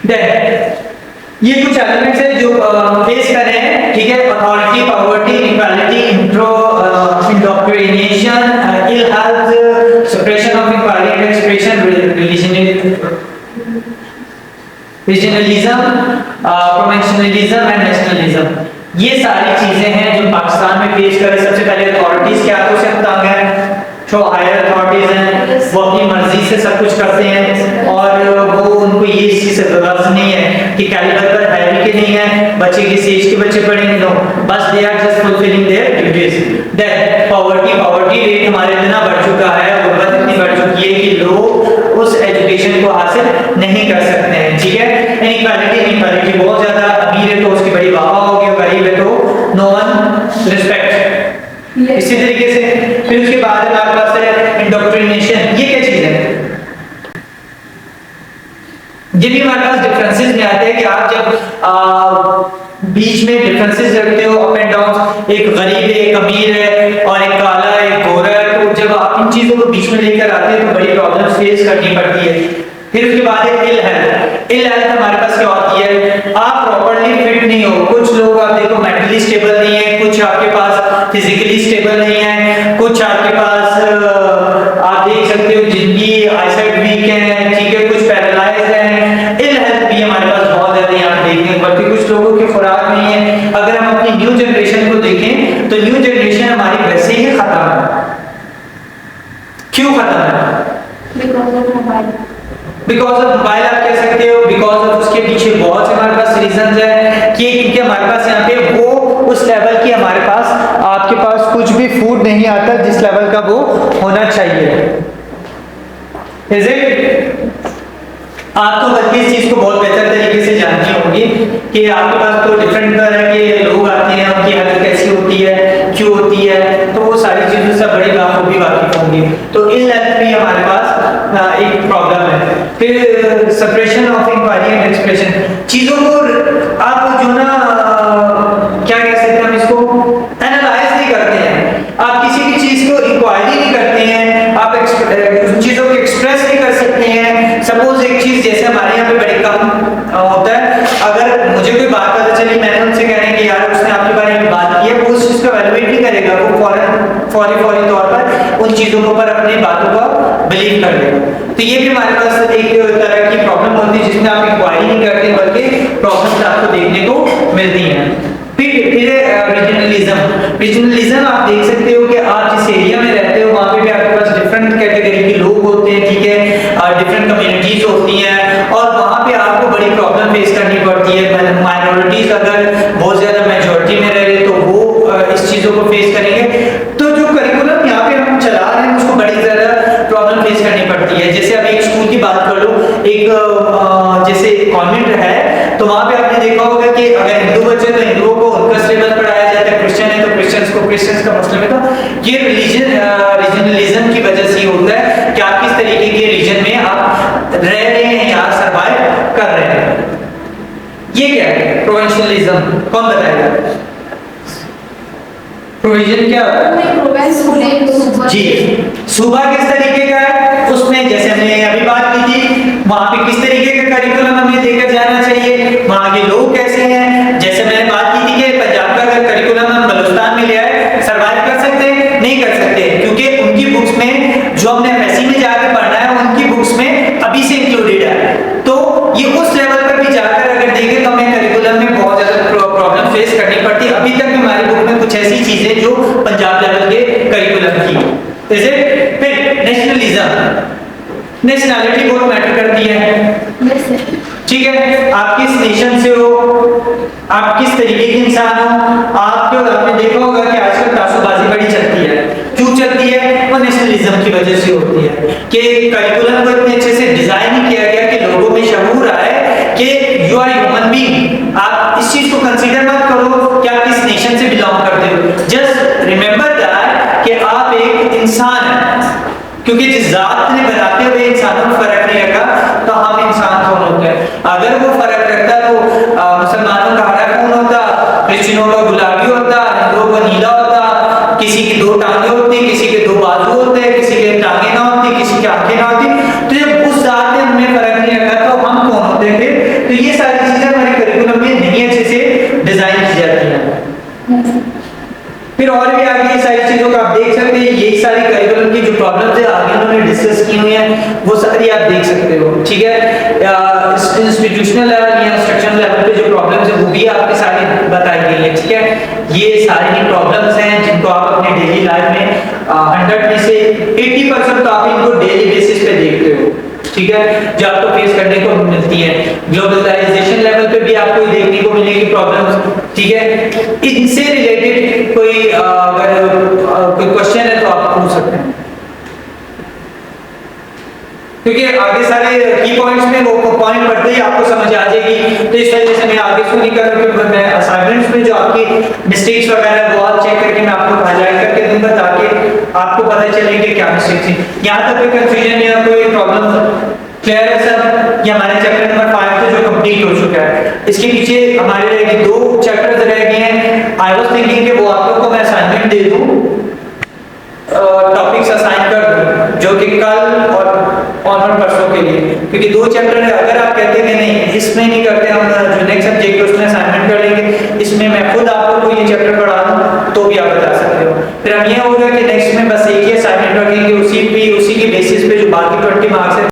Then ये कुछ elements है जो फेस कर रहे हैं, ठीक है। Authority, poverty, equality, indoctrination, ill health, suppression of inquiry and expression, regionalism, provincialism and nationalism, ये सारी चीजें हैं जो पाकिस्तान में फेस कर रहे हैं। सबसे पहले अथॉरिटीज क्या तो से तंग है, जो हायर अथॉरिटीज हैं वो अपनी मर्जी से सब कुछ करते हैं और वो उनको ये इस चीज से गर्ज नहीं है कि कैलिबर पर है भी कि नहीं है, बच्चे किस एज के बच्चे पढ़ेंगे, नो, बस they are just fulfilling their duties. Then poverty rate हमारे इतना बढ़ चुका है, गुर्बत इतनी बढ़ चुकी है कि लोग उस एजुकेशन को हासिल नहीं कर सकते हैं, ठीक है। इनइक्वालिटी बहुत ज्यादा, अमीर है तो उसकी बड़ी वाह होगी, गरीब है तो नो वन रिस्पेक्ट। इसी तरीके से फिर उसके बाद हमारे पास है इंडोक्ट्रिनेशन। ये क्या चीज है? ये भी हमारे पास डिफरेंसेस में आते हैं कि आप जब बीच में डिफरेंसेस रखते हो, अप एंड डाउन, एक गरीब है, एक अमीर है और एक काला है, एक गोरा है, तो जब आप इन चीजों को बीच में लेकर आते हैं तो बड़ी प्रॉब्लम्स फेस करनी पड़ती है। फिर उसके बाद है इल हेल्थ हमारे पास क्या होती है? आप प्रॉपर्ली फिट नहीं हो, कुछ लोग आप देखो मेंटली स्टेबल नहीं है, कुछ आपके पास फिजिकली स्टेबल नहीं है, कुछ आपके पास आप देख सकते हो जिनकी आईसाइट वीक है, ठीक है, कुछ पैरालाइज है। इल हेल्थ भी हमारे पास बहुत ज्यादा यहाँ देखने को पड़ती है। कुछ लोगों की खुराक नहीं है। अगर हम अपनी न्यू जनरेशन को देखें तो न्यू जनरेशन हमारी वैसे ही खत्म है। क्यों खत्म है? बिकॉज ऑफ मोबाइल आप कह सकते हो, बिकॉज ऑफ उसके पीछे बहुत से हमारे पास रीजंस है कि क्योंकि हमारे पास यहाँ पे वो उस लेवल की हमारे पास आपके पास कुछ भी फूड नहीं आता जिस लेवल का वो होना चाहिए। Is it? आप तो बल्कि इस चीज को बहुत बेहतर तरीके से जानती होंगी कि आपके पास तो डिफरेंट तरह के लोग आते हैं, उनकी हेल्थ कैसी होती है, क्यों होती है, तो वो सारी चीजों से बड़ी बाखूबी वाकिफ होंगी। तो इन हेल्थ भी हमारे पास एक प्रॉब्लम है। फिर suppression of inquiry and expression, चीजों को आप जो ना क्या कह सकते हैं, हम इसको एनालाइज नहीं करते हैं, आप किसी भी चीज को इंक्वायरी नहीं करते हैं, आप उन चीजों को एक्सप्रेस नहीं कर सकते हैं। सपोज एक चीज जैसे हमारे यहाँ पे बड़ी कम होता है, अगर मुझे कोई बात पता चली, मैंने उनसे कह रहे हैं कि यार उसने आपके बारे में बात की है, वो उस चीज को वैल्यूएट नहीं करेगा, वो फौरी तौर पर उन चीजों के ऊपर अपनी बातों को बिलीव कर लेगा। तो ये भी हमारे पास एक तरह की प्रॉब्लम होती है जिसमें आप इंक्वायरी नहीं करते बल्कि प्रॉब्लम्स आपको देखने को मिलती हैं। फिर रीजनलिज्म आप देख सकते हो कि आप जिस एरिया में रहते हो वहाँ पे भी आपके पास डिफरेंट कैटेगरी के लोग होते हैं, ठीक है, डिफरेंट कम्युनिटीज होती हैं और वहाँ पे आपको बड़ी प्रॉब्लम फेस करनी पड़ती है। माइनॉरिटीज अगर बहुत ज्यादा मेजॉरिटी में रह रहे तो वो इस चीजों को फेस करेंगे। तो जो करिकुलम यहाँ पे हम चला रहे हैं उसको बड़ी ज्यादा प्रॉब्लम फेस करनी पड़ती है। जैसे अब एक स्कूल की बात कर लो, एक जैसे कॉन्वेंट है तो वहाँ पे आपने देखा होगा कि अगर हिंदू बच्चे तो हिंदुओं को उनका सिलेबस पढ़ाया जाता है, क्रिश्चियन है तो क्रिश्चियंस को क्रिश्चियंस का मुस्लिम है। तो ये रीजनलिज्म की वजह से ही होता है कि आप किस तरीके के रीजन में आप रह रहे हैं या सर्वाइव कर रहे हैं। ये क्या है प्रोविंशियलिज्म? कौन बताएगा? प्रोविजन क्या होता है? जी, सूबा किस तरीके का है, उसमें जैसे हमने अभी बात की थी वहां पे किस तरीके का करिकुलम हमें लेकर जाना चाहिए, वहां के लोग कैसे हैं। जैसे मैंने बात की थी कि पंजाब का अगर करिकुलम हम बलूचिस्तान में ले आए, सर्वाइव कर सकते हैं? नहीं कर सकते, क्योंकि उनकी बुक्स में जो हमने एमएससी में जाकर पढ़ना है उनकी बुक्स में अभी से इंक्लूडेड है। तो ये उस लेवल पर भी जाकर अगर देखें तो हमें करिकुलम में बहुत ज्यादा प्रॉब्लम फेस करनी पड़ती है। अभी तक हमारी बुक में कुछ ऐसी चीजें जो पंजाब लेवल के करिकुलम की। फिर नेशनलिज्म, नेशनैलिटी बहुत मैटर करती है, ठीक है, आप किस नेशन से हो, आप किस तरीके के इंसान हो। आपके आपने देखा होगा कि आजकल तासुबाजी बड़ी चलती है, क्यों चलती है? वो नेशनलिज्म की वजह से होती है कि करिकुलम को इतने अच्छे से डिजाइन नहीं किया गया कि लोगों में शऊर आए कि यू आर ह्यूमन बीइंग। आप इस चीज को कंसीडर मत करो कि आप किस नेशन से बिलोंग करते हो, जस्ट रिमेंबर दैट कि आप एक इंसान हैं, क्योंकि जिस जात ने बनाते हुए इंसानों में फर्क नहीं रखा तो हम इंसान कौन होते हैं। अगर वो फर्क रखता तो मुसलमानों का हरा खून होता, क्रिश्चियनों का गुलाबी होता, हिंदुओं का नीला होता, किसी की दो टांगे होती, किसी के दो बाजू होते, किसी के टांगे ना होती, किसी की आंखें ना होती। तो जब उस जात ने हमें फर्क नहीं रखा तो हम कौन होते थे? तो इंस्टीट्यूशनल लेवल या इंस्ट्रक्शनल लेवल पे जो प्रॉब्लम्स है वो भी आपके सारे बताई गई है, ठीक है। ये सारी प्रॉब्लम्स हैं जिनको आप अपने डेली लाइफ में 100 में से 80% तो आप इनको डेली बेसिस पे देखते हो, ठीक है, जो आपको फेस करने को मिलती है। ग्लोबलाइजेशन लेवल पे भी आपको ये देखने को मिलेगी प्रॉब्लम्स, ठीक है। इनसे रिलेटेड कोई अगर कोई क्वेश्चन है तो आप पूछ सकते हैं, क्योंकि आगे सारे की पॉइंट्स में वो पॉइंट पढ़ते ही आपको समझ आ जाएगी। तो इस वजह से मैं आगे इसको नहीं कर रहा, क्योंकि मैं असाइनमेंट्स में जो आपकी मिस्टेक्स वगैरह वो आप चेक करके मैं आपको हाईलाइट करके दूंगा, ताकि आपको पता चले कि क्या मिस्टेक्स थी। यहाँ तक कोई कंफ्यूजन या कोई प्रॉब्लम क्लियर है सब? ये हमारे चैप्टर नंबर 5 तो जो कंप्लीट हो चुका है। इसके पीछे हमारे रह गए 2 चैप्टर्स रह गए हैं। आई वाज थिंकिंग कि वो आप लोगों को मैं असाइनमेंट दे दूं, टॉपिक्स असाइन कर दूं, जो कि कल और परसों के लिए, क्योंकि 2 चैप्टर है। अगर आप कहते हैं कि नहीं इसमें नहीं करते, हम जो नेक्स्ट सब्जेक्ट है उसमें असाइनमेंट कर लेंगे, इसमें मैं खुद आप लोगों को ये चैप्टर पढ़ा दूं, तो भी आप बता सकते हो। फिर हम ये होगा कि नेक्स्ट में बस एक ही असाइनमेंट रखेंगे, उसी की बेसिस पे जो बाकी 20 मार्क्स है